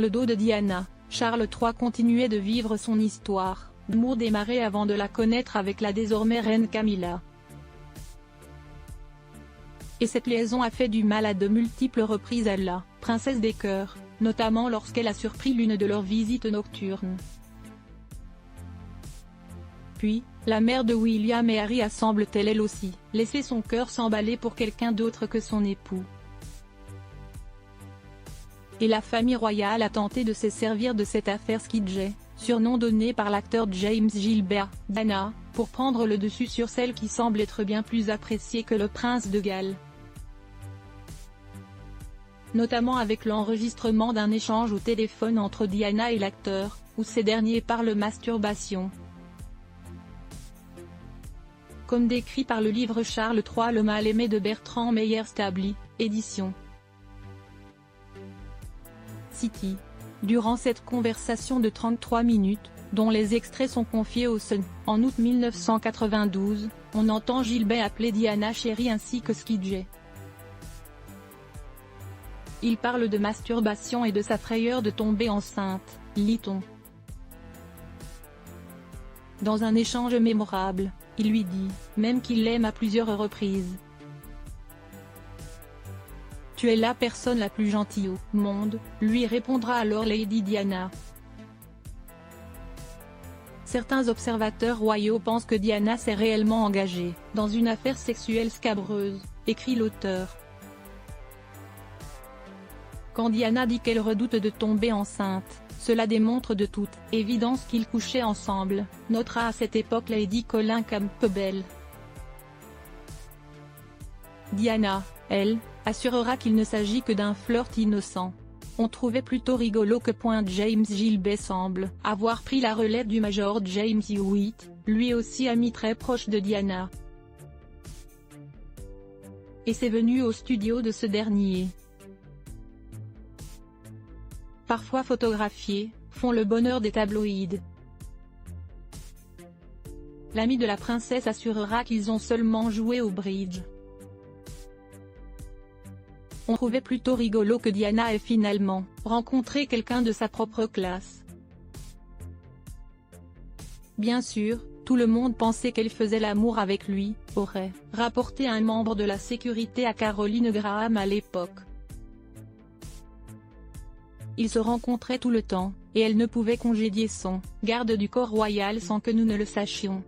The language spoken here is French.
le dos de Diana, Charles III continuait de vivre son histoire d'amour démarrée avant de la connaître avec la désormais reine Camilla. Et cette liaison a fait du mal à de multiples reprises à la princesse des cœurs, notamment lorsqu'elle a surpris l'une de leurs visites nocturnes. Puis, la mère de William et Harry semble-t-elle elle aussi laisser son cœur s'emballer pour quelqu'un d'autre que son époux. Et la famille royale a tenté de se servir de cette affaire Skidget, surnom donné par l'acteur James Gilbert, Diana, pour prendre le dessus sur celle qui semble être bien plus appréciée que le prince de Galles. Notamment avec l'enregistrement d'un échange au téléphone entre Diana et l'acteur, où ces derniers parlent masturbation. Comme décrit par le livre Charles III le mal-aimé de Bertrand Meyer-Stably, édition City. Durant cette conversation de 33 minutes, dont les extraits sont confiés au Sun, en août 1992, on entend Gilbert appeler Diana chérie ainsi que Skidget. Il parle de masturbation et de sa frayeur de tomber enceinte, lit-on. Dans un échange mémorable, il lui dit, même qu'il l'aime à plusieurs reprises. « Tu es la personne la plus gentille au monde », lui répondra alors Lady Diana. Certains observateurs royaux pensent que Diana s'est réellement engagée dans une affaire sexuelle scabreuse, écrit l'auteur. Quand Diana dit qu'elle redoute de tomber enceinte, cela démontre de toute évidence qu'ils couchaient ensemble, notera à cette époque Lady Colin Campbell. Diana, elle, assurera qu'il ne s'agit que d'un flirt innocent. On trouvait plutôt rigolo que James Gilbert semble avoir pris la relève du Major James Hewitt, lui aussi ami très proche de Diana. Et c'est venu au studio de ce dernier. Parfois photographiés, font le bonheur des tabloïds. L'ami de la princesse assurera qu'ils ont seulement joué au bridge. On trouvait plutôt rigolo que Diana ait finalement rencontré quelqu'un de sa propre classe. Bien sûr, tout le monde pensait qu'elle faisait l'amour avec lui, aurait rapporté un membre de la sécurité à Caroline Graham à l'époque. Ils se rencontraient tout le temps, et elle ne pouvait congédier son garde du corps royal sans que nous ne le sachions.